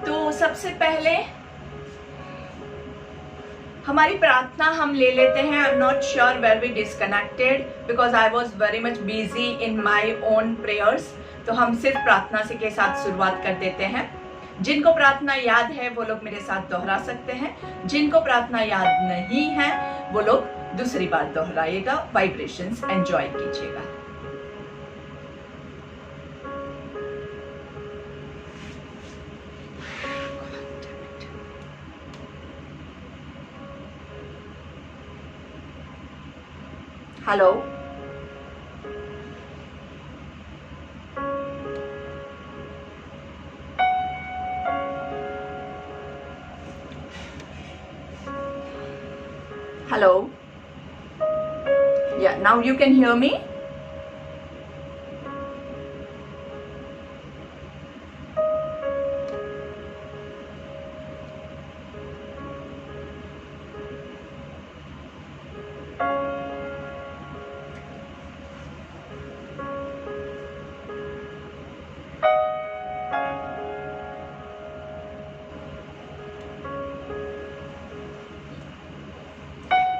तो सबसे पहले हमारी प्रार्थना हम ले लेते हैं. I am not sure where we disconnected because I was very much busy in my own prayers. तो हम सिर्फ प्रार्थना से के साथ शुरुआत कर देते हैं. जिनको प्रार्थना याद है वो लोग मेरे साथ दोहरा सकते हैं. जिनको प्रार्थना याद नहीं है वो लोग दूसरी बार दोहराइएगा. वाइब्रेशंस एंजॉय कीजिएगा. Hello, hello, yeah, now you can hear me.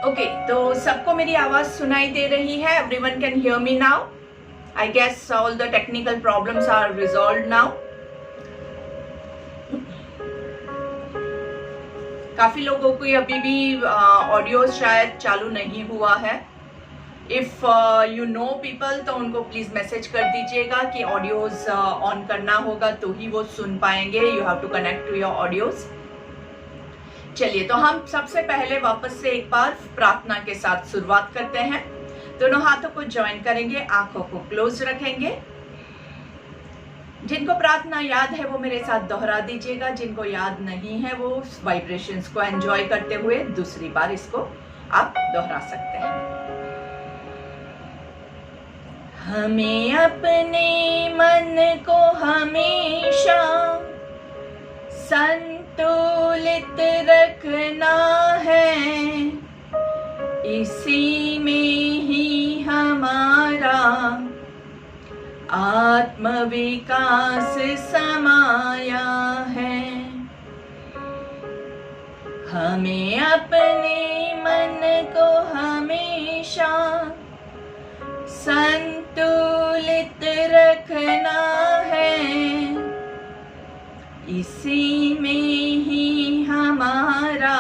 Okay, तो सबको मेरी आवाज सुनाई दे रही है. Everyone can hear me now. I guess all the technical problems are resolved now. काफी लोगों को अभी भी ऑडियो शायद चालू नहीं हुआ है. इफ यू नो पीपल तो उनको प्लीज मैसेज कर दीजिएगा कि ऑडियोज ऑन करना होगा तो ही वो सुन पाएंगे. You have to connect to your audios. चलिए, तो हम सबसे पहले वापस से एक बार प्रार्थना के साथ शुरुआत करते हैं. दोनों हाथों को ज्वाइन करेंगे, आंखों को क्लोज रखेंगे. जिनको प्रार्थना याद है वो मेरे साथ दोहरा दीजिएगा. जिनको याद नहीं है वो वाइब्रेशंस को एंजॉय करते हुए दूसरी बार इसको आप दोहरा सकते हैं. हमें अपने मन को हमेशा संतुलित रखना है. इसी में ही हमारा आत्मविकास समाया है. हमें अपने मन को हमेशा संतुलित रखना है. इसी में ही हमारा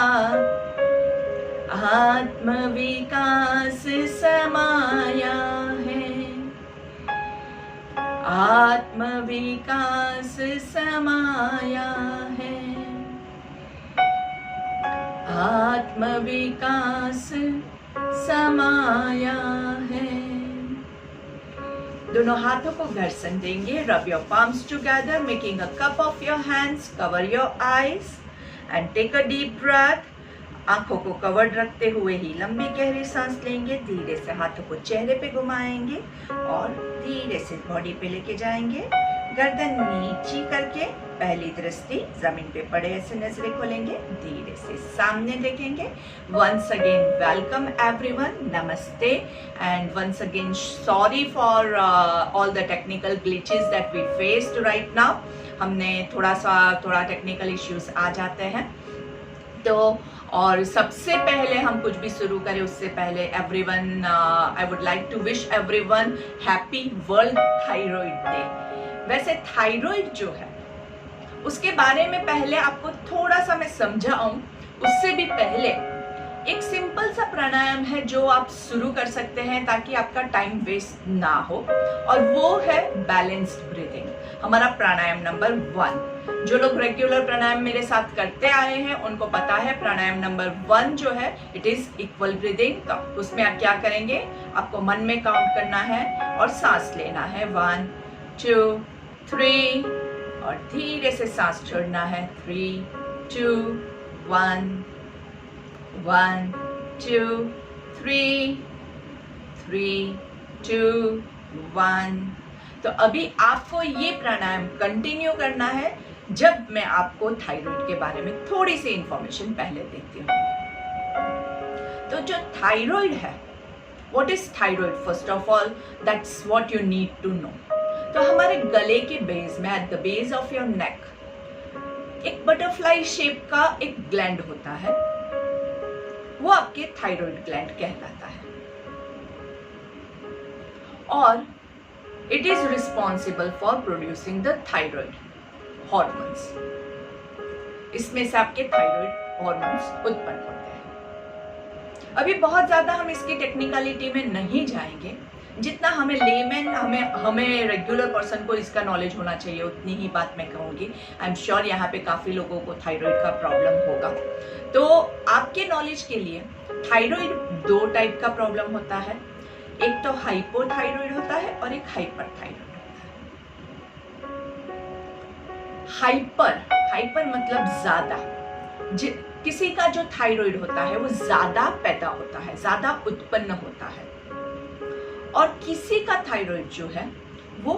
आत्मविकास समाया है. आत्मविकास समाया है. आत्मविकास समाया है. दोनों हाथों को घर्षण देंगे. Rub your palms together, making a cup of your hands. Cover your eyes and take a deep breath. आंखों को कवर्ड रखते हुए ही लंबी गहरी सांस लेंगे. धीरे से हाथों को चेहरे पे घुमाएंगे और धीरे से बॉडी पे लेके जाएंगे. गर्दन नीची करके पहली दृष्टि जमीन पे पड़े ऐसे नजरें खोलेंगे. धीरे से सामने देखेंगे. Once again welcome everyone. Namaste and once again sorry for all the technical glitches that we faced right now. हमने थोड़ा टेक्निकल इश्यूज आ जाते हैं. तो और सबसे पहले हम कुछ भी शुरू करें उससे पहले everyone, I would like to wish everyone happy world thyroid day. वैसे थायराइड जो है उसके बारे में पहले आपको थोड़ा सा मैं समझाऊं. उससे भी पहले एक सिंपल सा प्राणायाम है जो आप शुरू कर सकते हैं ताकि आपका टाइम वेस्ट ना हो, और वो है बैलेंस्ड ब्रीदिंग. हमारा प्राणायाम नंबर 1. जो लोग रेगुलर प्राणायाम मेरे साथ करते आए हैं उनको पता है प्राणायाम नंबर 1 जो है इट इज इक्वल ब्रीदिंग. तो उसमें आप क्या करेंगे, आपको मन में काउंट करना है और सांस लेना है. 1 2 3 और धीरे से सांस छोड़ना है. 3 2 1 1 2 3 3 2 1. तो अभी आपको ये प्राणायाम कंटिन्यू करना है. जब मैं आपको थायराइड के बारे में थोड़ी सी इंफॉर्मेशन पहले देती हूँ. तो जो थायराइड है, what is thyroid? First of all that's what you need to know. तो हमारे गले के बेस में, at the base of your neck, एक बटरफ्लाई शेप का एक ग्लैंड होता है, वो आपके थायराइड ग्लैंड कहलाता है। और it is responsible for producing the thyroid hormones. इसमें से आपके थायराइड हॉर्मोन्स उत्पन्न होते हैं। अभी बहुत ज्यादा हम इसकी टेक्निकलिटी में नहीं जाएंगे, जितना हमें लेमैन, हमें रेगुलर पर्सन को इसका नॉलेज होना चाहिए उतनी ही बात मैं कहूंगी। आई एम श्योर यहाँ पे काफी लोगों को थायराइड का प्रॉब्लम होगा। तो आपके नॉलेज के लिए थायराइड 2 टाइप का प्रॉब्लम होता है, एक तो हाइपोथायराइड होता है और एक हाइपरथायराइड होता है। हाइपर मतलब ज्यादा, किसी का जो थायराइड होता है वो ज्यादा पैदा होता है, ज्यादा उत्पन्न होता है, और किसी का थायराइड जो है वो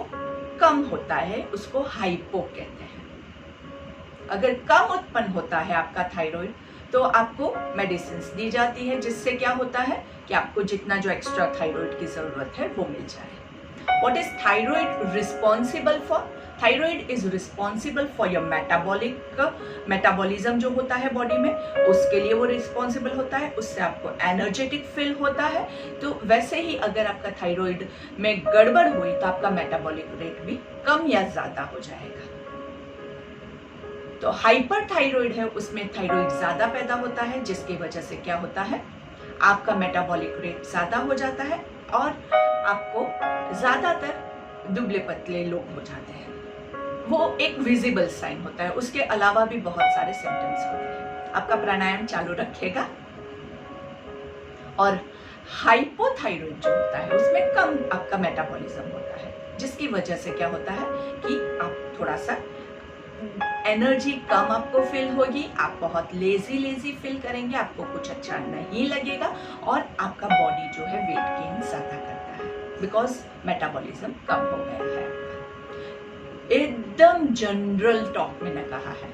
कम होता है, उसको हाइपो कहते हैं। अगर कम उत्पन्न होता है आपका थायराइड तो आपको मेडिसिन दी जाती है, जिससे क्या होता है कि आपको जितना जो एक्स्ट्रा थायराइड की जरूरत है वो मिल जाए। What is thyroid responsible for? Thyroid is responsible for your metabolism जो होता है बॉडी में, उसके लिए वो रिस्पॉन्सिबल होता है, उससे आपको एनर्जेटिक फील होता है। तो वैसे ही अगर आपका थायराइड में गड़बड़ हुई तो आपका मेटाबॉलिक रेट भी कम या ज्यादा हो जाएगा। तो हाइपरथायराइड है, उसमें थायराइड ज्यादा पैदा होता है, जिसकी वजह से क्या होता है, आपका मेटाबॉलिक रेट ज्यादा हो जाता है और आपको ज्यादातर दुबले पतले लोग हो जाते हैं। वो एक विजिबल साइन होता है, उसके अलावा भी बहुत सारे सिम्टम्स होते हैं। आपका प्राणायाम चालू रखेगा। और हाइपोथायराइड जो होता है उसमें कम आपका मेटाबॉलिज्म होता है, जिसकी वजह से क्या होता है कि आप थोड़ा सा एनर्जी कम आपको फील होगी, आप बहुत लेजी फील करेंगे, आपको कुछ अच्छा नहीं लगेगा और आपका बॉडी जो है वेट गेन ज्यादा करता है, बिकॉज मेटाबॉलिज्म कम हो गया है। एकदम जनरल टॉक मैंने कहा है,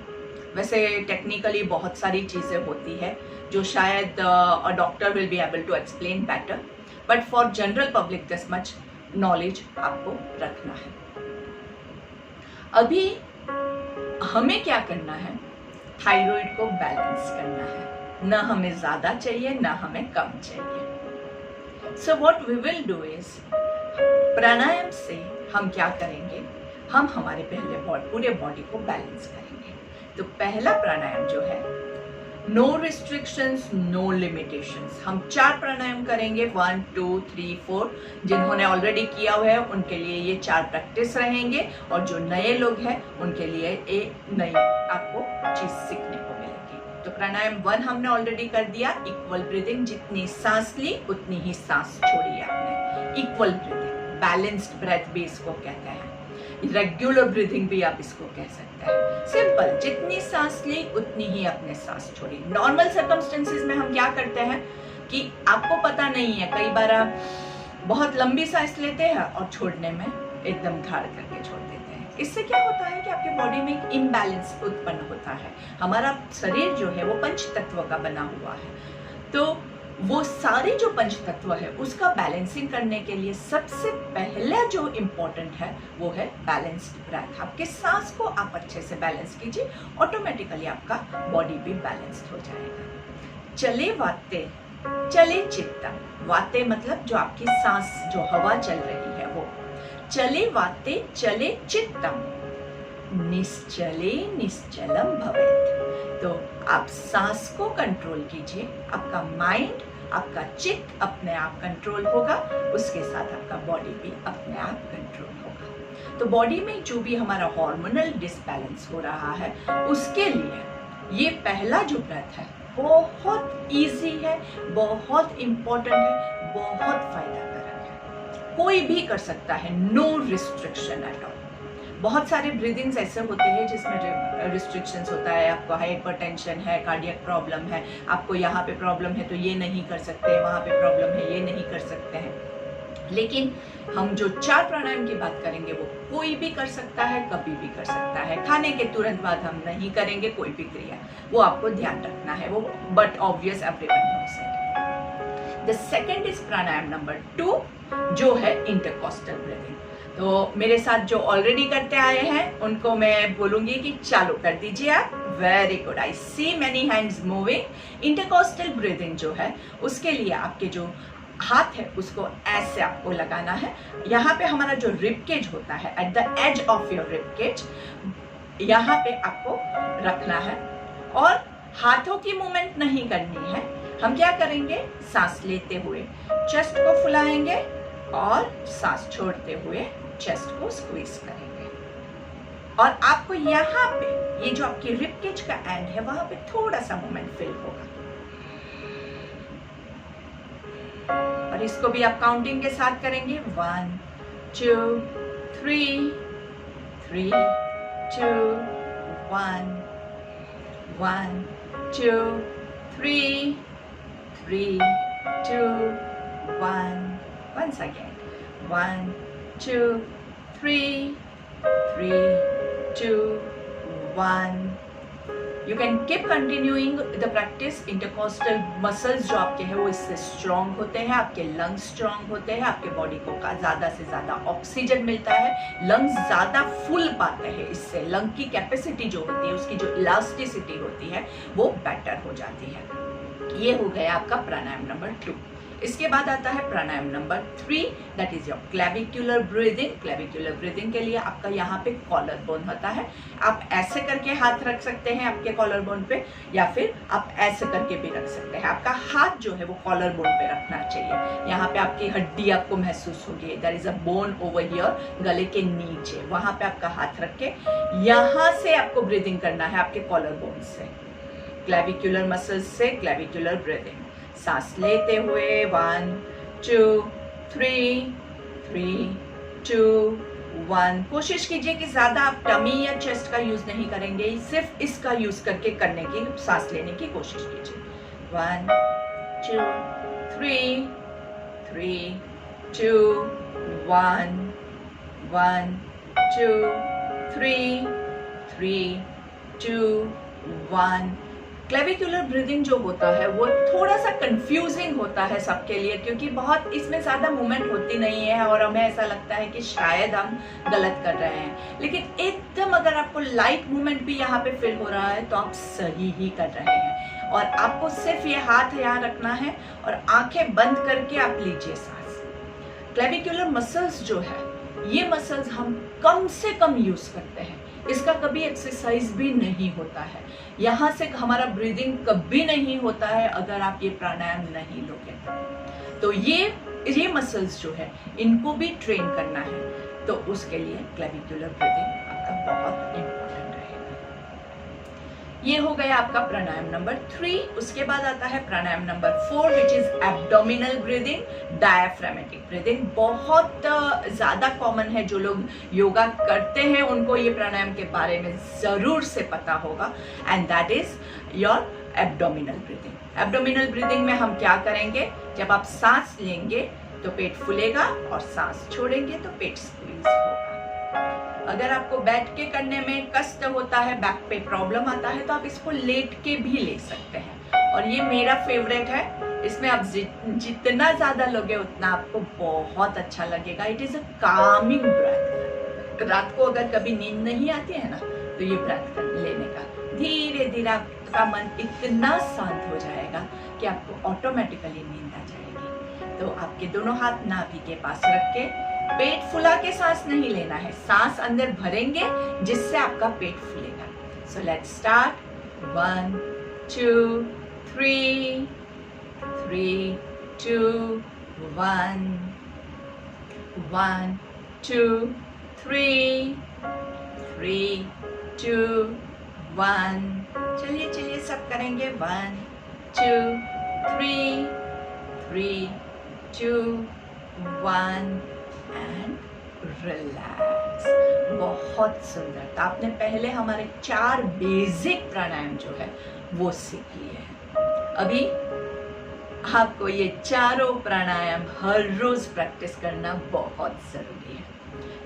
वैसे टेक्निकली बहुत सारी चीजें होती है जो शायद a doctor will be able to explain better, but for general public this much knowledge आपको रखना है। अभी हमें क्या करना है, थायराइड को बैलेंस करना है, न हमें ज्यादा चाहिए न हमें कम चाहिए। So what we will do is, pranayama से हम क्या करेंगे, हम हमारे पहले पूरे बॉडी को बैलेंस करेंगे। तो पहला प्राणायाम जो है, नो रिस्ट्रिक्शंस नो लिमिटेशंस। हम 4 प्राणायाम करेंगे, 1 2 3 4। जिन्होंने ऑलरेडी किया हुआ है उनके लिए ये 4 प्रैक्टिस रहेंगे, और जो नए लोग हैं उनके लिए एक नई आपको चीज सीखने को मिलेगी। तो प्राणायाम 1 हमने ऑलरेडी कर दिया, इक्वल ब्रीदिंग, जितनी सांस ली उतनी ही सांस छोड़ी आपने। इक्वल ब्रीदिंग, बैलेंस्ड ब्रेथ भी इसको कहते हैं, रेगुलर ब्रीदिंग भी आप इसको कह सकते हैं। सिंपल, जितनी सांस ली उतनी ही अपने सांस छोड़ी। नॉर्मल सर्कमस्टेंसेस में हम क्या करते हैं कि आपको पता नहीं है, कई बार आप बहुत लंबी सांस लेते हैं और छोड़ने में एकदम धार करके छोड़ देते हैं। इससे क्या होता है कि आपके बॉडी में एक इम्बैलेंस उत्पन्न होता है। हमारा शरीर जो है वो पंच तत्व का बना हुआ है, तो वो सारे जो पंच तत्व है उसका बैलेंसिंग करने के लिए सबसे पहला जो इम्पोर्टेंट है वो है बैलेंस्ड ब्रेथ। आपके सांस को आप अच्छे से बैलेंस कीजिए, ऑटोमेटिकली आपका बॉडी भी बैलेंस्ड हो जाएगा। चले वाते चले चित्तम। वाते मतलब जो आपकी सांस, जो हवा चल रही है वो। चले वाते चले चित्तम, निश्चले निश्चलम भवेत्। तो आप सांस को कंट्रोल कीजिए, आपका माइंड, आपका चित्त अपने आप कंट्रोल होगा, उसके साथ आपका बॉडी भी अपने आप कंट्रोल होगा। तो बॉडी में जो भी हमारा हार्मोनल डिसबैलेंस हो रहा है उसके लिए ये पहला जो ब्रेथ है बहुत इजी है, बहुत इम्पोर्टेंट है, बहुत फायदाकारक है, कोई भी कर सकता है, नो रिस्ट्रिक्शन एट ऑल। बहुत सारे ब्रीदिंग्स ऐसे होते हैं जिसमें रिस्ट्रिक्शंस होता है, आपको हाइपरटेंशन है, कार्डियक प्रॉब्लम है, आपको यहाँ पे प्रॉब्लम है तो ये नहीं कर सकते, वहाँ पे प्रॉब्लम है ये नहीं कर सकते हैं। लेकिन हम जो 4 प्राणायाम की बात करेंगे वो कोई भी कर सकता है, कभी भी कर सकता है। खाने के तुरंत बाद हम नहीं करेंगे कोई भी क्रिया, वो आपको ध्यान रखना है, वो but obvious everyone knows it. The second is pranayama number 2 जो है इंटरकॉस्टल ब्रीदिंग। तो मेरे साथ जो ऑलरेडी करते आए हैं उनको मैं बोलूंगी कि चालू कर दीजिए आप। Very good, I see many hands moving. Intercostal breathing जो है उसके लिए आपके जो हाथ है उसको ऐसे आपको लगाना है। यहाँ पे हमारा जो रिब केज होता है, at the edge of your rib cage, यहाँ पे आपको रखना है और हाथों की मूवमेंट नहीं करनी है। हम क्या करेंगे, सांस लेते हुए चेस्ट को फुलाएंगे और सांस छोड़ते हुए चेस्ट को स्क्वीज करेंगे। और आपको यहाँ पे ये जो आपकी रिब केज का एंड है वहां पे थोड़ा सा मूवमेंट फील होगा। और इसको भी आप काउंटिंग के साथ करेंगे। 1 2 3 3 2 1 1 2 3 3 2 1 once again 1 2 3 3 2 1। You can keep continuing the practice। Intercostal muscles जो आपके हैं वो इससे स्ट्रांग होते हैं, आपके लंग्स स्ट्रांग होते हैं, आपके बॉडी को ज़्यादा से ज़्यादा ऑक्सीजन मिलता है, लंग्स ज़्यादा फुल पाते हैं। इससे लंग की कैपेसिटी जो होती है, उसकी जो इलास्टिसिटी होती है वो बेटर हो जाती है। ये हो गया आपका प्राणायाम नंबर 2। इसके बाद आता है pranayama number 3, that is your clavicular breathing. Clavicular breathing के लिए आपका यहाँ पे कॉलर बोन होता है। आप ऐसे करके हाथ रख सकते हैं आपके कॉलर बोन पे, या फिर आप ऐसे करके भी रख सकते हैं। आपका हाथ जो है वो कॉलर बोन पे रखना चाहिए। यहाँ पे आपकी हड्डी आपको महसूस होगी, there is a bone over here, गले के नीचे, वहां पे आपका हाथ रख के यहाँ से आपको ब्रीदिंग करना है आपके कॉलर बोन से, क्लेविकुलर मसल्स से क्लेविकुलर ब्रीदिंग। सांस लेते हुए 1 2 3 3 2 1। कोशिश कीजिए कि ज्यादा आप टमी या चेस्ट का यूज नहीं करेंगे, सिर्फ इसका यूज करके करने की सांस लेने की कोशिश कीजिए। 1 2 3 3 2 1 1 2 3 3 2 1। क्लेविकुलर ब्रीदिंग जो होता है वो थोड़ा सा कंफ्यूजिंग होता है सबके लिए, क्योंकि बहुत इसमें ज्यादा मूवमेंट होती नहीं है और हमें ऐसा लगता है कि शायद हम गलत कर रहे हैं। लेकिन एकदम अगर आपको लाइट मूवमेंट भी यहाँ पे फील हो रहा है तो आप सही ही कर रहे हैं। और आपको सिर्फ ये हाथ यहाँ रखना है और आंखें बंद करके आप लीजिए सांस। क्लेविकुलर मसल्स जो है ये मसल्स हम कम से कम यूज करते हैं, इसका कभी एक्सरसाइज भी नहीं होता है। यहाँ से हमारा ब्रीदिंग कभी नहीं होता है अगर आप ये प्राणायाम नहीं लोगे तो ये मसल्स जो है इनको भी ट्रेन करना है, तो उसके लिए क्लेविकुलर ब्रीदिंग आपका बहुत इंपॉर्टेंट रहेगा। ये हो गया आपका प्राणायाम नंबर 3। उसके बाद आता है pranayama number 4 which is abdominal breathing, diaphragmatic breathing. बहुत ज्यादा कॉमन है, जो लोग योगा करते हैं उनको ये प्राणायाम के बारे में जरूर से पता होगा, and that is your abdominal breathing. Abdominal breathing में हम क्या करेंगे, जब आप सांस लेंगे तो पेट फूलेगा और सांस छोड़ेंगे तो पेट स्क्वीज होगा। अगर आपको बैठ के करने में कष्ट होता है, बैक पे प्रॉब्लम आता है, तो आप इसको लेट के भी ले सकते हैं। और ये मेरा फेवरेट है, इसमें आप जितना ज्यादा लोगे उतना आपको बहुत अच्छा लगेगा। It is a calming breath. रात को अगर कभी नींद नहीं आती है ना तो ये ब्रेथ लेने का धीरे धीरे आपका मन इतना शांत हो जाएगा कि आपको ऑटोमेटिकली नींद आ जाएगी। तो आपके दोनों हाथ नाभि के पास रख के पेट फुला के सांस नहीं लेना है, सांस अंदर भरेंगे जिससे आपका पेट फूलेगा। So let's start. 1 2 3 3 2 1 1 2 3 3 2 1। चलिए सब करेंगे। 1 2 3 3 2 1 एंड रिलैक्स। बहुत सुंदर। तो आपने पहले हमारे 4 बेसिक प्राणायाम जो है वो सीख लिए हैं। अभी आपको ये चारों प्राणायाम हर रोज प्रैक्टिस करना बहुत जरूरी है,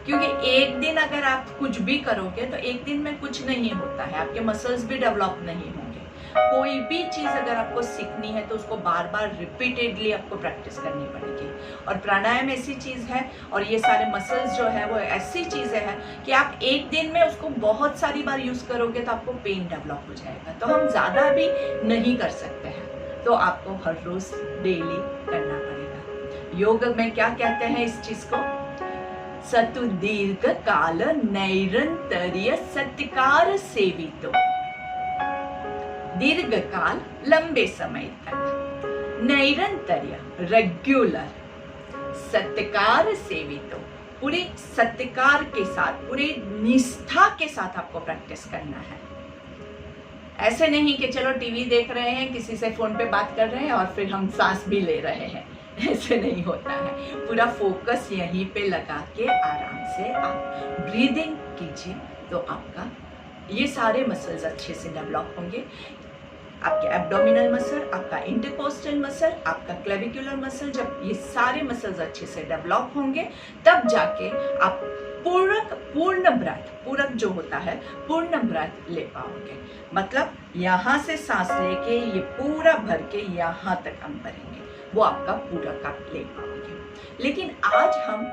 क्योंकि एक दिन अगर आप कुछ भी करोगे तो एक दिन में कुछ नहीं होता है, आपके मसल्स भी डेवलप नहीं होंगे। कोई भी चीज़ अगर आपको सीखनी है तो उसको बार बार रिपीटेडली आपको प्रैक्टिस करनी पड़ेगी। और प्राणायाम ऐसी चीज़ है और ये सारे मसल्स जो है वो ऐसी चीज़ें हैं कि आप एक दिन में उसको बहुत सारी बार यूज़ करोगे तो आपको पेन डेवलप हो जाएगा, तो हम ज़्यादा भी नहीं कर सकते हैं, तो आपको हर रोज डेली करना पड़ेगा। योग में क्या कहते हैं इस चीज को? सतु दीर्घ काल नैरंतर्य सत्कार सेवितो। दीर्घ काल लंबे समय तक, नैरंतर्य रेगुलर, सत्कार सेवितो पूरे सत्कार के साथ, पूरे निष्ठा के साथ आपको प्रैक्टिस करना है। ऐसे नहीं कि चलो टीवी देख रहे हैं, किसी से फोन पे बात कर रहे हैं और फिर हम सांस भी ले रहे हैं, ऐसे नहीं होता है। पूरा फोकस यहीं पे लगा के आराम से आप ब्रीदिंग कीजिए तो आपका ये सारे मसल्स अच्छे से डेवलप होंगे। आपके एब्डोमिनल मसल, आपका इंटरकोस्टल मसल, आपका क्लेविकुलर मसल, जब ये सारे मसल्स अच्छे से डेवलप होंगे तब जाके आप पूर्ण ब्रेथ, पूरक जो होता है पूर्ण ब्रेथ ले पाओगे। मतलब यहाँ से सांस लेके ये पूरा भर के यहाँ तक हम भरेंगे, वो आपका पूरक आप ले पाओगे। लेकिन आज हम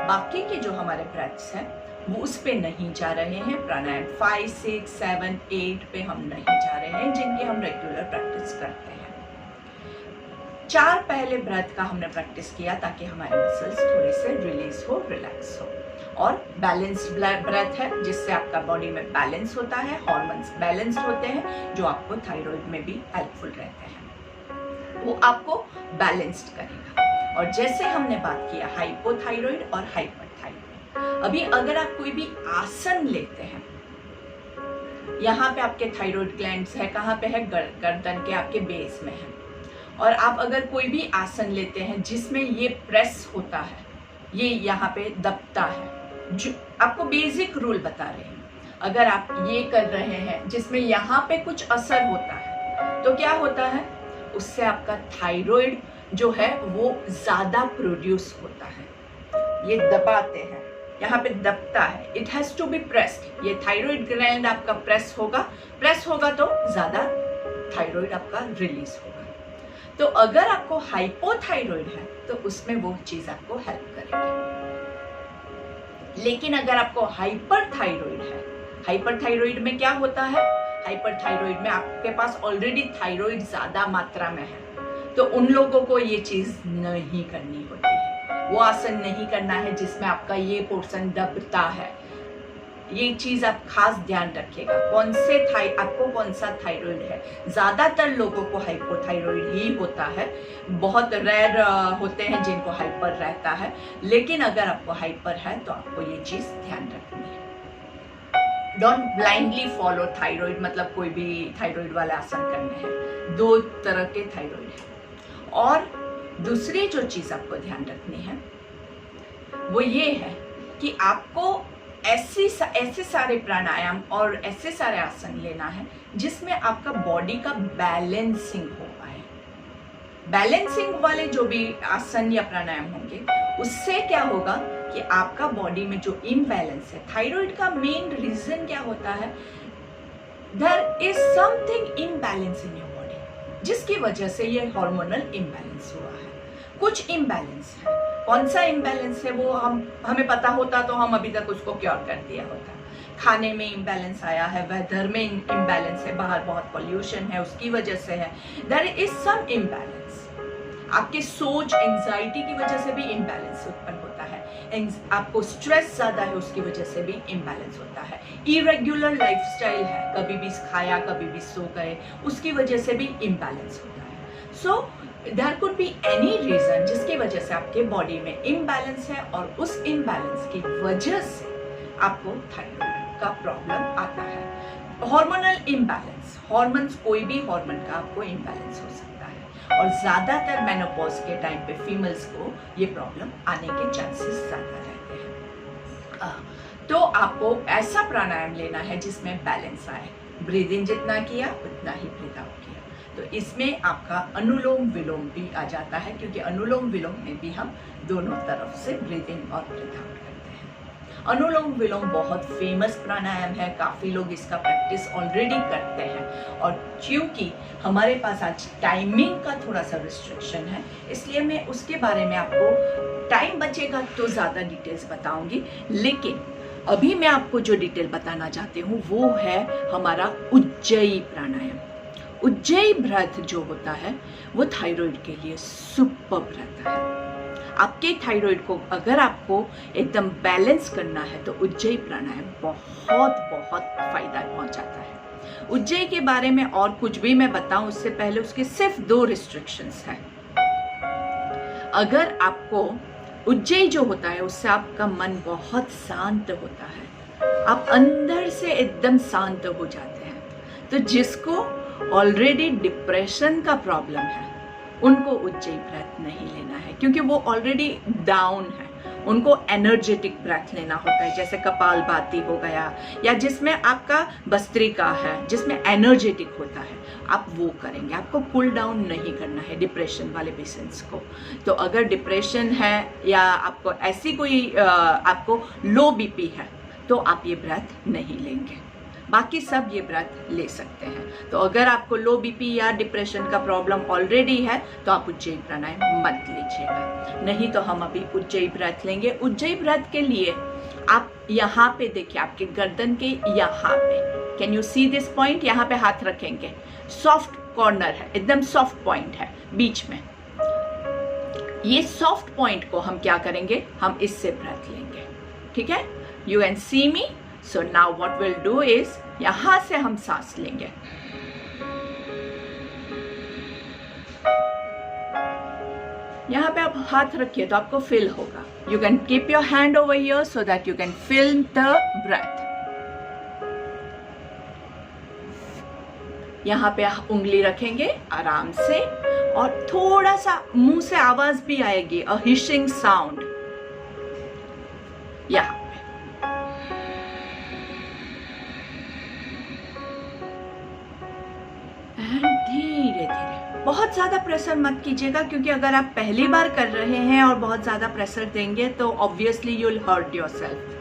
बाकी के जो हमारे ब्रेथ्स हैं वो उस पे नहीं जा रहे हैं। प्राणायाम 5, 6, 7, 8 पे हम नहीं जा रहे हैं, जिनकी हम रेगुलर प्रैक्टिस करते हैं। 4 पहले ब्रेथ का हमने प्रैक्टिस किया ताकि हमारे मसल्स थोड़े से रिलीज हो, रिलैक्स हो। और बैलेंस्ड ब्रेथ है जिससे आपका बॉडी में बैलेंस होता है, हार्मोन्स बैलेंस्ड होते हैं जो आपको थायराइड में भी हेल्पफुल रहते हैं, वो आपको बैलेंस्ड करेगा। और जैसे हमने बात किया हाइपोथायराइड और हाइपरथायराइड, अभी अगर आप कोई भी आसन लेते हैं, यहाँ पे आपके थायराइड ग्लैंड्स है, कहाँ पे है? गर्दन के आपके बेस में है। और आप अगर कोई भी आसन लेते हैं जिसमें ये प्रेस होता है, ये यहाँ पे दबता है, जो आपको बेसिक रूल बता रहे हैं, अगर आप ये कर रहे हैं जिसमें यहाँ पे कुछ असर होता है तो क्या होता है? उससे आपका थायराइड जो है वो ज्यादा प्रोड्यूस होता है। ये दबाते हैं, यहाँ पे दबता है, it has to be pressed. ये थायराइड ग्लैंड आपका प्रेस होगा तो ज्यादा थायराइड आपका रिलीज होगा। तो अगर आपको हाइपोथायराइड है तो उसमें वो चीज आपको हेल्प करेगी। लेकिन अगर आपको हाइपरथायराइड है, हाइपरथायराइड में क्या होता है? हाइपरथायराइड में आपके पास ऑलरेडी थायराइड ज्यादा मात्रा में है, तो उन लोगों को ये चीज नहीं करनी होती है, वो आसन नहीं करना है जिसमें आपका ये पोर्शन दबता है। ये चीज आप खास ध्यान रखिएगा, आपको कौन सा थायराइड है। ज्यादातर लोगों को हाइपोथायराइड ही होता है, बहुत रेयर होते हैं जिनको हाइपर रहता है। लेकिन अगर आपको हाइपर है तो आपको ये चीज ध्यान रखनी है। डोंट ब्लाइंडली फॉलो थायराइड, मतलब कोई भी थायराइड वाला आसन करने हैं। 2 तरह के थायराइड है। और दूसरी जो चीज आपको ध्यान रखनी है वो ये है कि आपको ऐसे सारे प्राणायाम और ऐसे सारे आसन लेना है जिसमें आपका बॉडी का बैलेंसिंग हो पाए। बैलेंसिंग वाले जो भी आसन या प्राणायाम होंगे उससे क्या होगा कि आपका बॉडी में जो इम्बैलेंस है, थायराइड का मेन रीजन क्या होता है? There is something imbalance in your body, जिसकी वजह से ये हार्मोनल इम्बैलेंस हुआ है। कुछ इम्बैलेंस है, कौन सा इम्बैलेंस है वो हमें पता होता तो हम अभी तक उसको क्योर कर दिया होता। खाने में इम्बैलेंस आया है, वेदर में इम्बैलेंस है, बाहर बहुत पॉल्यूशन है उसकी वजह से है, देयर इज सम इम्बैलेंस। आपके सोच, एंजाइटी की वजह से भी इम्बैलेंस उत्पन्न होता है, आपको स्ट्रेस ज्यादा है उसकी वजह से भी इम्बैलेंस होता है, इरेग्युलर लाइफस्टाइल है, कभी भी खाया कभी भी सो गए, उसकी वजह से भी इम्बैलेंस होता है। So there could be any reason जिसकी वजह से आपके बॉडी में इम्बैलेंस है और उस इम्बैलेंस की वजह से आपको थायराइड का प्रॉब्लम आता है। हार्मोनल इम्बैलेंस, हार्मोन्स, कोई भी हार्मोन का आपको इम्बैलेंस हो सकता है और ज्यादातर मेनोपॉज के टाइम पे फीमेल्स को ये प्रॉब्लम आने के चांसेस ज्यादा रहते हैं। तो आपको ऐसा प्राणायाम लेना है जिसमें बैलेंस आए। ब्रीद इन जितना किया उतना ही ब्रीद आउट किया। तो इसमें आपका अनुलोम विलोम भी आ जाता है, क्योंकि अनुलोम विलोम में भी हम दोनों तरफ से ब्रीद इन और ब्रीद आउट करते हैं। अनुलोम विलोम बहुत फेमस प्राणायाम है, काफ़ी लोग इसका प्रैक्टिस ऑलरेडी करते हैं, और क्योंकि हमारे पास आज टाइमिंग का थोड़ा सा रिस्ट्रिक्शन है, इसलिए मैं उसके बारे में आपको टाइम बचेगा तो ज़्यादा डिटेल्स बताऊंगी। लेकिन अभी मैं आपको जो डिटेल बताना चाहती हूँ वो है हमारा उज्जयी प्राणायाम। उज्जयी ब्रथ जो होता है वो थायराइड के लिए सुपर्ब रहता है। आपके थायराइड को अगर आपको एकदम बैलेंस करना है तो उज्जयी प्राणायाम बहुत बहुत फायदा पहुंचाता है। उज्जयी के बारे में और कुछ भी मैं बताऊं उससे पहले उसके सिर्फ 2 रिस्ट्रिक्शंस हैं। अगर आपको उज्जयी जो होता है उससे आपका मन बहुत शांत होता है, आप अंदर से एकदम शांत हो जाते हैं। तो जिसको ऑलरेडी डिप्रेशन का प्रॉब्लम है उनको उज्जयी ब्रेथ नहीं लेना है, क्योंकि वो ऑलरेडी डाउन है। उनको एनर्जेटिक ब्रेथ लेना होता है, जैसे कपालभाति हो गया, या जिसमें आपका भस्त्रिका है जिसमें एनर्जेटिक होता है, आप वो करेंगे। आपको पुल डाउन नहीं करना है डिप्रेशन वाले पेशेंट्स को। तो अगर डिप्रेशन है या आपको ऐसी कोई आपको लो बीपी है तो आप ये ब्रेथ नहीं लेंगे, बाकी सब ये ब्रेथ ले सकते हैं। तो अगर आपको लो बीपी या डिप्रेशन का प्रॉब्लम ऑलरेडी है तो आप उज्जयी प्राणायाम मत लीजिएगा, नहीं तो हम अभी उज्जयी ब्रेथ लेंगे। उज्जयी ब्रेथ के लिए आप यहाँ पे देखिए, आपके गर्दन के यहाँ पे, can you see this point, यहाँ पे हाथ रखेंगे, सॉफ्ट कॉर्नर है, एकदम सॉफ्ट पॉइंट है बीच में। ये सॉफ्ट पॉइंट को हम क्या करेंगे, हम इससे ब्रेथ लेंगे, ठीक है। You can see me. So now what will do is, यहां से हम सांस लेंगे, यहां पे आप हाथ रखिए तो आपको फील होगा। You can keep your hand over here so that you can feel the breath. यहां पे उंगली रखेंगे आराम से, और थोड़ा सा मुंह से आवाज भी आएगी, अ हिशिंग साउंड यहां। धीरे धीरे, बहुत ज्यादा प्रेशर मत कीजिएगा, क्योंकि अगर आप पहली बार कर रहे हैं और बहुत ज्यादा प्रेशर देंगे तो obviously you will hurt yourself.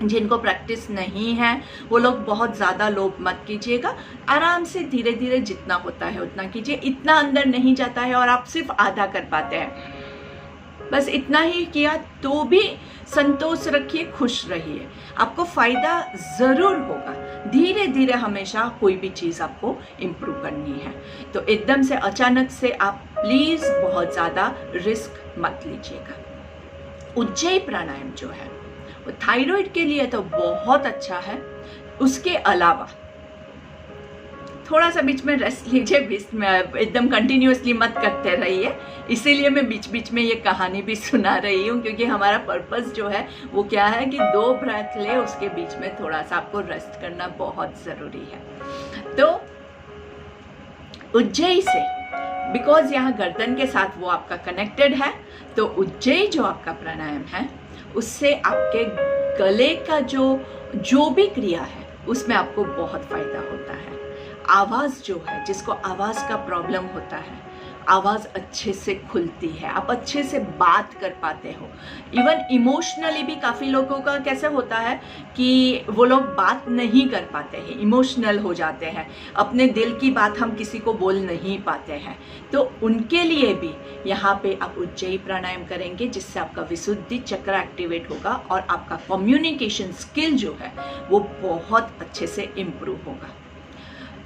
जिनको प्रैक्टिस नहीं है वो लोग बहुत ज्यादा लोभ मत कीजिएगा, आराम से धीरे धीरे जितना होता है उतना कीजिए। इतना अंदर नहीं जाता है और आप सिर्फ आधा कर पाते हैं, बस इतना ही किया तो भी संतोष रखिए, खुश रहिए, आपको फायदा जरूर होगा। धीरे धीरे हमेशा कोई भी चीज आपको इम्प्रूव करनी है, तो एकदम से अचानक से आप प्लीज बहुत ज्यादा रिस्क मत लीजिएगा। उज्जयी प्राणायाम जो है वो थायराइड के लिए तो बहुत अच्छा है। उसके अलावा थोड़ा सा बीच में रेस्ट लीजिए, बीच में एकदम कंटिन्यूअसली मत करते रहिए। इसीलिए मैं बीच बीच में ये कहानी भी सुना रही हूँ, क्योंकि हमारा पर्पस जो है वो क्या है कि 2 ब्रेथ ले, उसके बीच में थोड़ा सा आपको रेस्ट करना बहुत जरूरी है। तो उज्जयी से, बिकॉज यहाँ गर्दन के साथ वो आपका कनेक्टेड है, तो उज्जयी जो आपका प्राणायाम है उससे आपके गले का जो भी क्रिया है उसमें आपको बहुत फायदा होता है। आवाज जो है, जिसको आवाज का प्रॉब्लम होता है, आवाज अच्छे से खुलती है, आप अच्छे से बात कर पाते हो। इवन इमोशनली भी काफी लोगों का कैसे होता है कि वो लोग बात नहीं कर पाते हैं, इमोशनल हो जाते हैं, अपने दिल की बात हम किसी को बोल नहीं पाते हैं। तो उनके लिए भी यहाँ पे आप उज्जयी प्राणायाम करेंगे, जिससे आपका विशुद्धि चक्र एक्टिवेट होगा और आपका कम्युनिकेशन स्किल जो है वो बहुत अच्छे से इम्प्रूव होगा।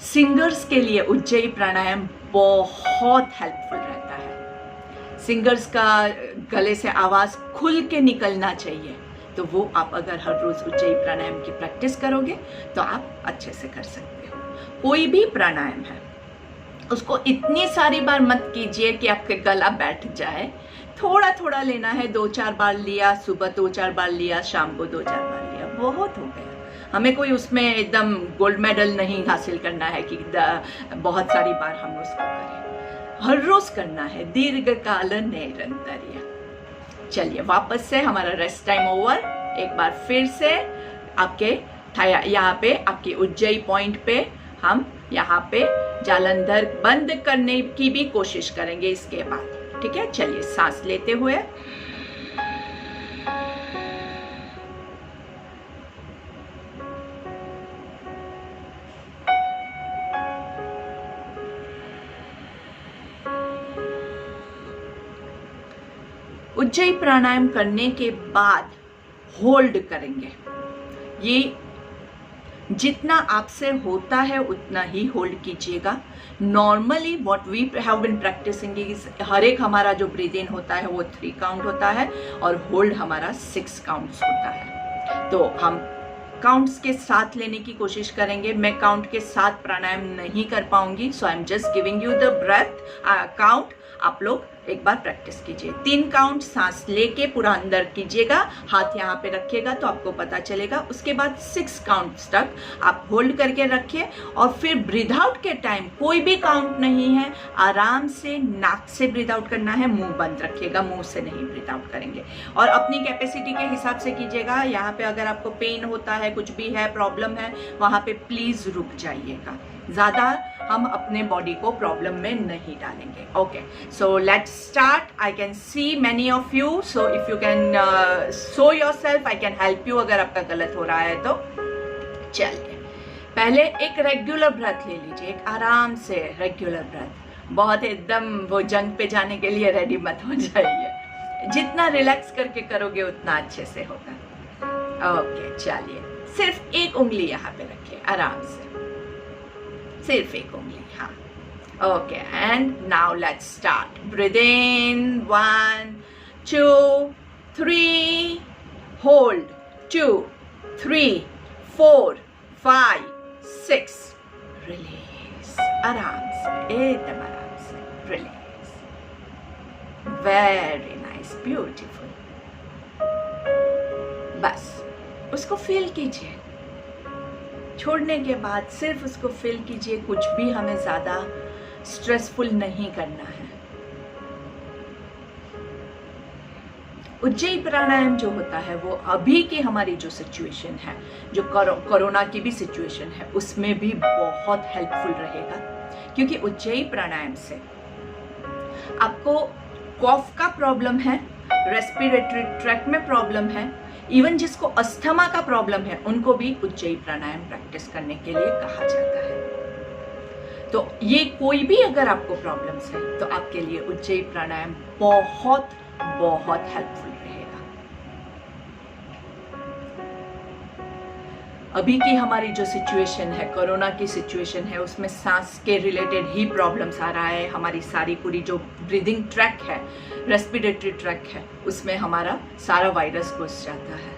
सिंगर्स के लिए उज्जयी प्राणायाम बहुत हेल्पफुल रहता है। सिंगर्स का गले से आवाज खुल के निकलना चाहिए, तो वो आप अगर हर रोज उज्जयी प्राणायाम की प्रैक्टिस करोगे तो आप अच्छे से कर सकते हो। कोई भी प्राणायाम है उसको इतनी सारी बार मत कीजिए कि आपके गला बैठ जाए। थोड़ा थोड़ा लेना है, 2-4 बार लिया, सुबह 2-4 बार लिया, शाम को 2-4 बार लिया, बहुत हो गया। हमें कोई उसमें एकदम गोल्ड मेडल नहीं हासिल करना है कि बहुत सारी बार हम उसको करें, हर रोज करना है, दीर्घकाल निरंतर्य। चलिए वापस से हमारा रेस्ट टाइम ओवर। एक बार फिर से आपके यहाँ पे आपके उज्जयी पॉइंट पे हम यहाँ पे जालंधर बंद करने की भी कोशिश करेंगे इसके बाद, ठीक है। चलिए सांस लेते हुए उज्जयी प्राणायाम करने के बाद होल्ड करेंगे। ये जितना आपसे होता है उतना ही होल्ड कीजिएगा। Normally what we have been practising is हर एक हमारा जो ब्रीद इन होता है वो 3 काउंट होता है और होल्ड हमारा 6 काउंट्स होता है। तो हम काउंट्स के साथ लेने की कोशिश करेंगे। मैं काउंट के साथ प्राणायाम नहीं कर पाऊंगी, so I am just giving you the breath count. आप लोग एक बार प्रैक्टिस कीजिए। 3 काउंट सांस लेके पूरा अंदर कीजिएगा, हाथ यहाँ पे रखिएगा तो आपको पता चलेगा। उसके बाद 6 काउंट्स तक आप होल्ड करके रखिए और फिर ब्रीथ आउट के टाइम कोई भी काउंट नहीं है, आराम से नाक से ब्रीथ आउट करना है, मुंह बंद रखिएगा, मुंह से नहीं ब्रीथ आउट करेंगे। और अपनी कैपेसिटी के हिसाब से कीजिएगा। यहाँ पे अगर आपको पेन होता है, कुछ भी है, प्रॉब्लम है, वहाँ पे प्लीज रुक जाइएगा। ज़्यादा हम अपने बॉडी को प्रॉब्लम में नहीं डालेंगे। Okay, so let's start. I can see many of you, so if you can show yourself, I can help you अगर आपका गलत हो रहा है तो। चलिए, पहले एक रेगुलर ब्रेथ ले लीजिए, एक आराम से रेगुलर ब्रेथ। बहुत एकदम वो जंग पे जाने के लिए रेडी मत हो जाइए। जितना रिलैक्स करके करोगे उतना अच्छे से होगा। ओके, चलिए, सिर्फ एक उंगली यहाँ पे रखिए आराम से, सिर्फ एक उंगली। हाँ, okay, and now let's start. Breathe in 1 2 3, hold 2 3 4 5 6, release. आराम से, एकदम आराम से रिलीज। Very nice, beautiful. बस उसको फील कीजिए। छोड़ने के बाद सिर्फ उसको फील कीजिए। कुछ भी हमें ज्यादा स्ट्रेसफुल नहीं करना है। उज्जयी प्राणायाम जो होता है वो अभी की हमारी जो सिचुएशन है, जो कोरोना की भी सिचुएशन है, उसमें भी बहुत हेल्पफुल रहेगा। क्योंकि उज्जयी प्राणायाम से आपको कॉफ का प्रॉब्लम है, रेस्पिरेटरी ट्रैक्ट में प्रॉब्लम है, इवन जिसको अस्थमा का प्रॉब्लम है उनको भी उज्जयी प्राणायाम प्रैक्टिस करने के लिए कहा जाता है। तो ये कोई भी अगर आपको प्रॉब्लम्स है तो आपके लिए उज्जयी प्राणायाम बहुत बहुत हेल्पफुल रहेगा। अभी की हमारी जो सिचुएशन है, कोरोना की सिचुएशन है, उसमें सांस के रिलेटेड ही प्रॉब्लम्स आ रहा है। हमारी सारी पूरी जो ब्रीदिंग ट्रैक है, रेस्पिरेटरी ट्रैक है, उसमें हमारा सारा वायरस घुस जाता है,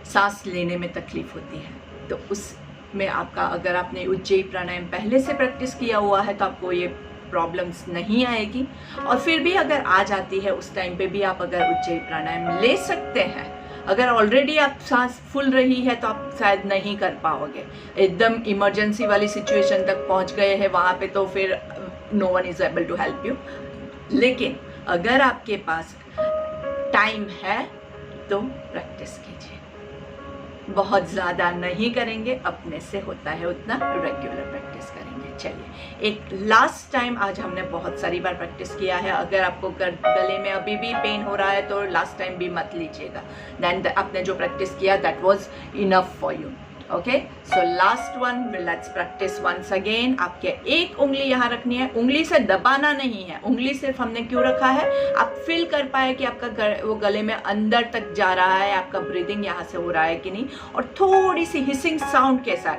सांस लेने में तकलीफ होती है। तो उसमें आपका, अगर आपने उज्जयी प्राणायाम पहले से प्रैक्टिस किया हुआ है तो आपको ये प्रॉब्लम्स नहीं आएगी। और फिर भी अगर आ जाती है उस टाइम पे भी आप अगर उज्जयी प्राणायाम ले सकते हैं। अगर ऑलरेडी आप सांस फूल रही है तो आप शायद नहीं कर पाओगे, एकदम इमरजेंसी वाली सिचुएशन तक पहुंच गए हैं, वहां पे तो फिर no one is able to help you. लेकिन अगर आपके पास टाइम है तो प्रैक्टिस कीजिए। बहुत ज़्यादा नहीं करेंगे, अपने से होता है उतना रेगुलर प्रैक्टिस करेंगे। चलिए, एक लास्ट टाइम, आज हमने बहुत सारी बार प्रैक्टिस किया है। अगर आपको गले में अभी भी पेन हो रहा है तो लास्ट टाइम भी मत लीजिएगा। देन आपने जो प्रैक्टिस किया that was enough for you. Okay, so last one, let's practice once again. आपके एक उंगली यहाँ रखनी है, उंगली से दबाना नहीं है। उंगली सिर्फ हमने क्यों रखा है, आप फील कर पाए कि आपका वो गले में अंदर तक जा रहा है, आपका ब्रीदिंग यहाँ से हो रहा है कि नहीं, और थोड़ी सी हिसिंग साउंड के साथ।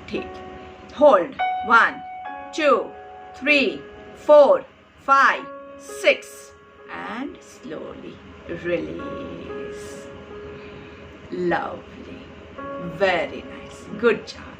ठीक, hold 1 2 3 4 5 6 and slowly release. Lovely, very nice, good job.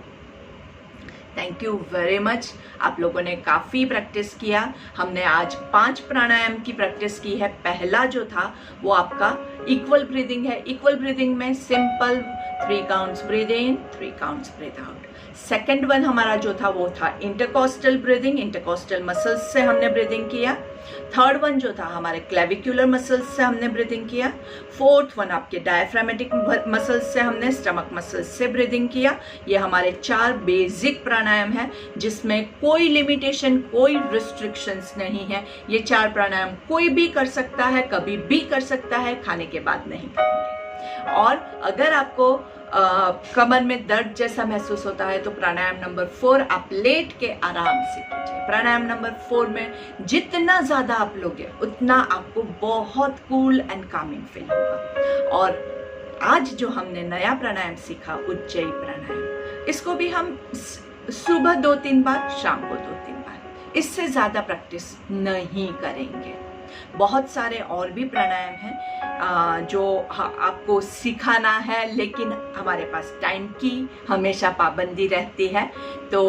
Thank you very much. आप लोगों ने काफ़ी प्रैक्टिस किया। हमने आज 5 प्राणायाम की प्रैक्टिस की है। पहला जो था वो आपका इक्वल ब्रीदिंग है। इक्वल ब्रीदिंग में simple 3 counts breathe in, 3 counts breathe out. Second one हमारा जो था वो था इंटरकोस्टल ब्रीदिंग, इंटरकोस्टल मसल्स से हमने ब्रीदिंग किया। थर्ड वन जो था हमारे क्लेविक्युलर मसल्स से हमने ब्रीदिंग किया। फोर्थ वन आपके डायफ्रामेटिक मसल्स से, हमने स्टमक मसल्स से ब्रीदिंग किया। ये हमारे 4 बेसिक प्राणायाम है जिसमें कोई लिमिटेशन, कोई रिस्ट्रिक्शंस नहीं है। ये 4 प्राणायाम कोई भी कर सकता है, कभी भी कर सकता है, खाने के बाद नहीं करेंगे। और अगर आपको कमर में दर्द जैसा महसूस होता है तो प्राणायाम नंबर 4 आप लेट के आराम से कीजिए। प्राणायाम नंबर 4 में जितना ज़्यादा आप लोगे उतना आपको बहुत कूल एंड कामिंग फील होगा। और आज जो हमने नया प्राणायाम सीखा, उज्जयी प्राणायाम, इसको भी हम सुबह 2-3 बार, शाम को 2-3 बार, इससे ज़्यादा प्रैक्टिस नहीं करेंगे। बहुत सारे और भी प्राणायाम हैं जो आपको सिखाना है, लेकिन हमारे पास टाइम की हमेशा पाबंदी रहती है। तो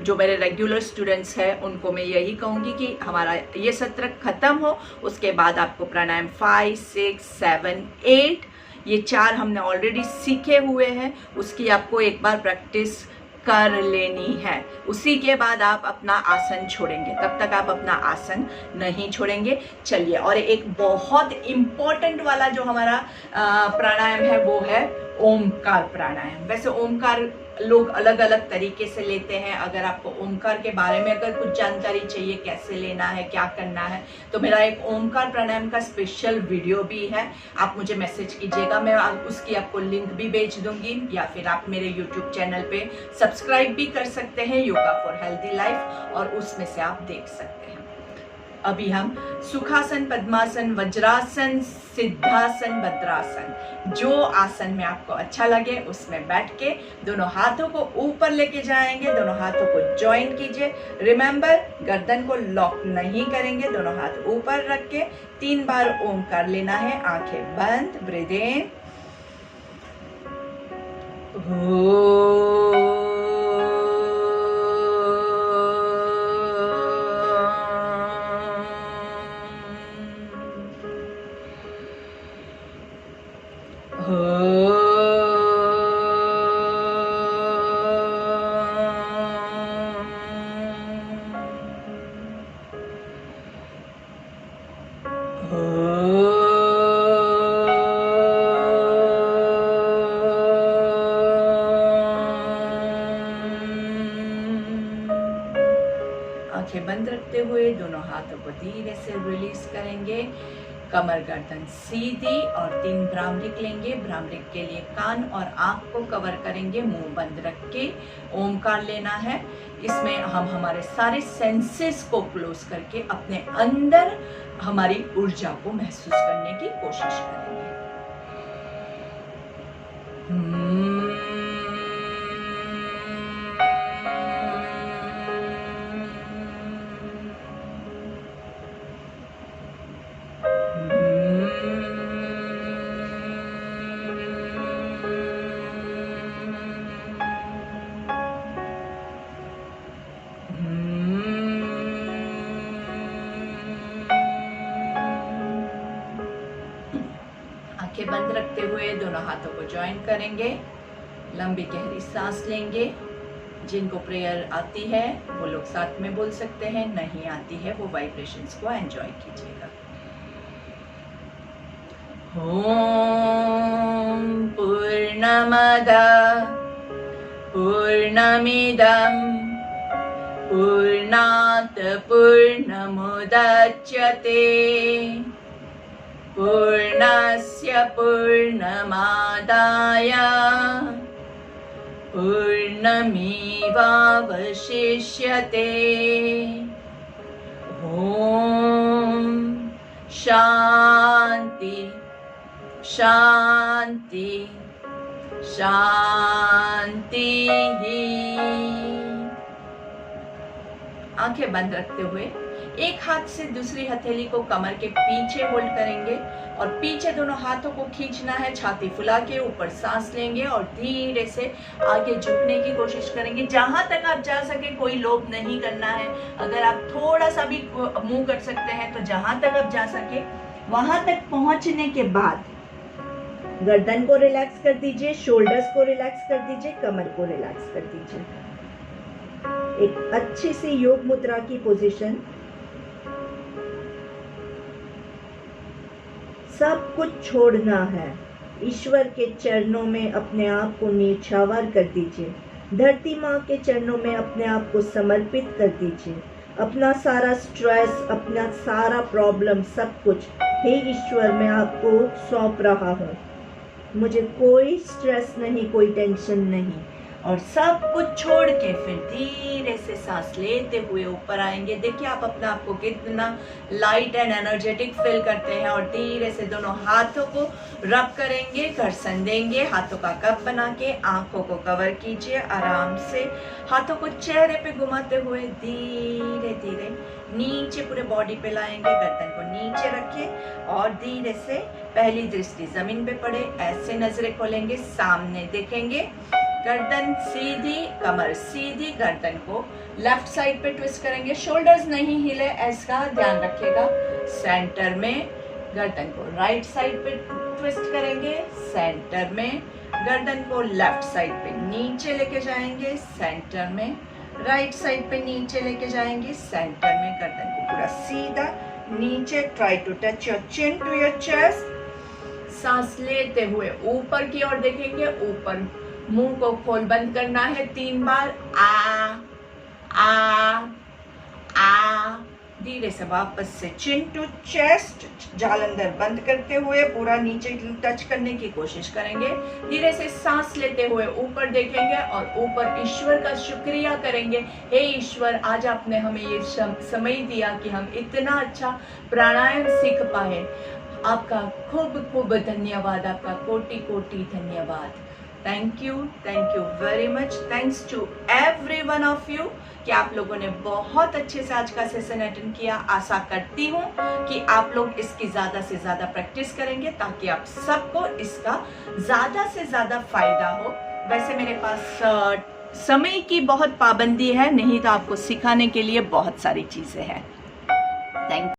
जो मेरे रेगुलर स्टूडेंट्स हैं उनको मैं यही कहूँगी कि हमारा ये सत्र ख़त्म हो, उसके बाद आपको प्राणायाम 5, 6, 7, 8 ये 4 हमने ऑलरेडी सीखे हुए हैं, उसकी आपको एक बार प्रैक्टिस कर लेनी है। उसी के बाद आप अपना आसन छोड़ेंगे, तब तक आप अपना आसन नहीं छोड़ेंगे। चलिए, और एक बहुत इम्पोर्टेंट वाला जो हमारा प्राणायाम है वो है ओमकार प्राणायाम। वैसे ओमकार लोग अलग अलग तरीके से लेते हैं। अगर आपको ओमकार के बारे में अगर कुछ जानकारी चाहिए, कैसे लेना है, क्या करना है, तो मेरा एक ओमकार प्राणायाम का स्पेशल वीडियो भी है, आप मुझे मैसेज कीजिएगा, मैं उसकी आपको लिंक भी भेज दूंगी, या फिर आप मेरे यूट्यूब चैनल पे सब्सक्राइब भी कर सकते हैं, योगा फॉर हेल्दी लाइफ, और उसमें से आप देख सकते हैं। अभी हम सुखासन, पद्मासन, वज्रासन, सिद्धासन, भद्रासन, जो आसन में आपको अच्छा लगे उसमें बैठ के दोनों हाथों को ऊपर लेके जाएंगे, दोनों हाथों को जॉइन कीजिए। रिमेंबर, गर्दन को लॉक नहीं करेंगे, दोनों हाथ ऊपर रख के 3 बार ओमकार लेना है। आंखें बंद, ब्रीथ इन, आंखें बंद रखते हुए दोनों हाथों को धीरे से रिलीज करेंगे। कमर गर्दन सीधी, और 3 भ्रामरिक लेंगे। भ्रामरिक के लिए कान और आंख को कवर करेंगे, मुंह बंद रख के ओमकार लेना है। इसमें हम हमारे सारे सेंसेस को क्लोज करके अपने अंदर हमारी ऊर्जा को महसूस करने की कोशिश करेंगे। आंखें बंद रखते हुए दोनों हाथों को ज्वाइन करेंगे। लंबी गहरी सांस लेंगे। जिनको प्रेयर आती है वो लोग साथ में बोल सकते हैं, नहीं आती है वो वाइब्रेशंस को एंजॉय कीजिएगा। ओम पूर्णमदः पूर्णमिदं पूर्णात् पूर्णमुदच्यते पूर्णस्य पूर्णमादाय पूर्णमेवावशिष्यते। ओम शांति शांति शांति। आंखें बंद रखते हुए एक हाथ से दूसरी हथेली को कमर के पीछे होल्ड करेंगे और पीछे दोनों हाथों को खींचना है, छाती फुला के ऊपर सांस लेंगे और धीरे से आगे झुकने की कोशिश करेंगे। जहां तक आप जा सके, कोई लोभ नहीं करना है। अगर आप थोड़ा सा भी मूव कर सकते हैं तो जहां तक आप जा सके वहां तक पहुंचने के बाद गर्दन को रिलैक्स कर दीजिए, शोल्डर्स को रिलैक्स कर दीजिए, कमर को रिलैक्स कर दीजिए। एक अच्छी सी योग मुद्रा की पोजीशन। सब कुछ छोड़ना है, ईश्वर के चरणों में अपने आप को न्यौछावर कर दीजिए। धरती माँ के चरणों में अपने आप को समर्पित कर दीजिए। अपना सारा स्ट्रेस, अपना सारा प्रॉब्लम, सब कुछ हे ईश्वर मैं आपको सौंप रहा हूँ। मुझे कोई स्ट्रेस नहीं, कोई टेंशन नहीं। और सब कुछ छोड़ के फिर धीरे से सांस लेते हुए ऊपर आएंगे। देखिए आप अपने आप को कितना लाइट एंड एनर्जेटिक फील करते हैं। और धीरे से दोनों हाथों को रब करेंगे, घर्षण देंगे, हाथों का कप बना के आंखों को कवर कीजिए। आराम से हाथों को चेहरे पे घुमाते हुए धीरे धीरे नीचे पूरे बॉडी पे लाएंगे। गर्दन को नीचे रखें और धीरे से पहली दृष्टि जमीन पे पड़े, ऐसे नजरें खोलेंगे, सामने देखेंगे। गर्दन सीधी, कमर सीधी, गर्दन को लेफ्ट साइड पे ट्विस्ट करेंगे, शोल्डर्स नहीं हिले, ऐसा ध्यान रखिएगा। सेंटर में गर्दन को राइट साइड पे ट्विस्ट करेंगे, सेंटर में गर्दन को लेफ्ट साइड पे नीचे लेके जाएंगे, सेंटर में राइट साइड पे नीचे लेके जाएंगे, सेंटर में गर्दन को पूरा सीधा नीचे। Try to touch your chin to your chest. सांस लेते हुए ऊपर की ओर देखेंगे, ऊपर मुंह को खोल बंद करना है 3 बार। आ। धीरे से वापस से चिन टू चेस्ट, जालंधर बंद करते हुए पूरा नीचे टच करने की कोशिश करेंगे। धीरे से सांस लेते हुए ऊपर देखेंगे और ऊपर ईश्वर का शुक्रिया करेंगे। हे ईश्वर, आज आपने हमें ये समय दिया कि हम इतना अच्छा प्राणायाम सीख पाए। आपका खूब खूब धन्यवाद, आपका कोटि कोटि धन्यवाद। Thank you very much. Thanks to every one of you कि आप लोगों ने बहुत अच्छे से आज का सेशन अटेंड किया। आशा करती हूँ कि आप लोग इसकी ज़्यादा से ज़्यादा प्रैक्टिस करेंगे ताकि आप सबको इसका ज़्यादा से ज़्यादा फायदा हो। वैसे मेरे पास समय की बहुत पाबंदी है, नहीं तो आपको सिखाने के लिए बहुत सारी चीज़ें हैं। थैंक